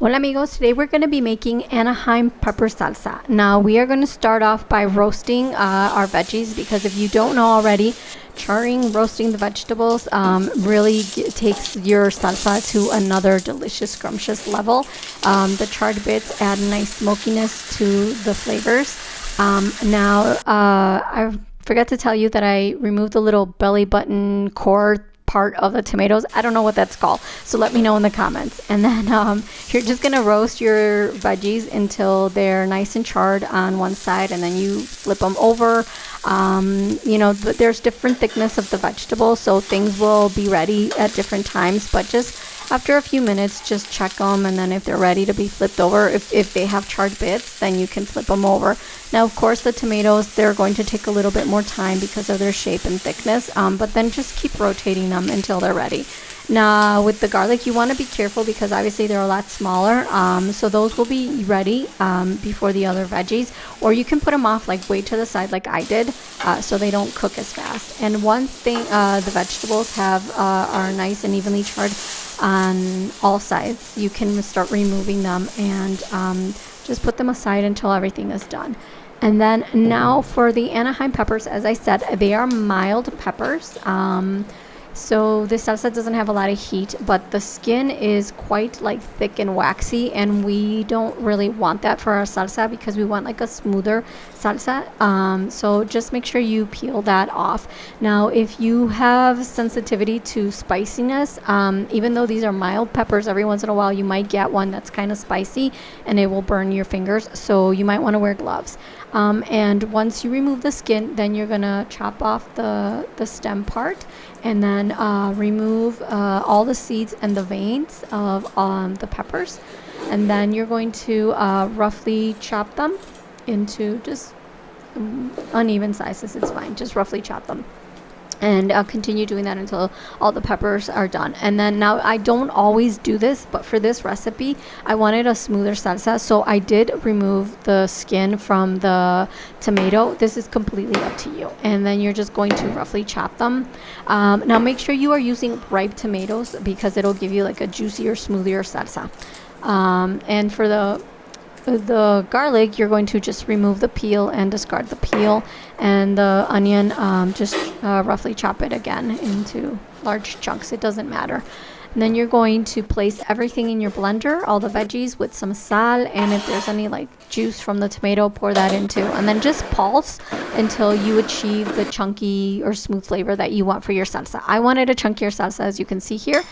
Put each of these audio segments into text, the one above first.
Hola amigos, today we're going to be making Anaheim pepper salsa. Now we are going to start off by roasting our veggies, because if you don't know already, roasting the vegetables really takes your salsa to another delicious, scrumptious level. The charred bits add nice smokiness to the flavors. I forgot to tell you that I removed the little belly button core part of the tomatoes. I don't know what that's called, so let me know in the comments. And then you're just gonna roast your veggies until they're nice and charred on one side, and then you flip them over. But there's different thickness of the vegetables, so things will be ready at different times, but just after a few minutes, just check them, and then if they're ready to be flipped over, if they have charred bits, then you can flip them over. Now, of course, the tomatoes, they're going to take a little bit more time because of their shape and thickness, but then just keep rotating them until they're ready. Now, with the garlic, you want to be careful because obviously they're a lot smaller, so those will be ready before the other veggies, or you can put them off like way to the side like I did, so they don't cook as fast. And once the vegetables are nice and evenly charred on all sides, you can start removing them and just put them aside until everything is done. And then now for the Anaheim peppers, as I said, they are mild peppers. So this salsa doesn't have a lot of heat, but the skin is quite like thick and waxy, and we don't really want that for our salsa because we want like a smoother salsa. So just make sure you peel that off. Now, if you have sensitivity to spiciness, even though these are mild peppers, every once in a while you might get one that's kind of spicy and it will burn your fingers. So you might want to wear gloves. And once you remove the skin, then you're gonna chop off the stem part, and then remove all the seeds and the veins of the peppers, and then you're going to roughly chop them into just uneven sizes. It's fine, just roughly chop them. And I'll continue doing that until all the peppers are done. And then now, I don't always do this, but for this recipe, I wanted a smoother salsa, so I did remove the skin from the tomato. This is completely up to you. And then you're just going to roughly chop them. Now, make sure you are using ripe tomatoes because it'll give you like a juicier, smoother salsa. And for the garlic, you're going to just remove the peel and discard the peel, and the onion, just roughly chop it again into large chunks. It doesn't matter. And then you're going to place everything in your blender, all the veggies, with some sal, and if there's any like juice from the tomato, pour that into, and then just pulse until you achieve the chunky or smooth flavor that you want for your salsa. I wanted a chunkier salsa, as you can see here.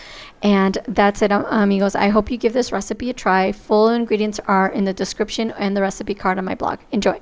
And that's it, amigos. I hope you give this recipe a try. Full ingredients are in the description and the recipe card on my blog. Enjoy.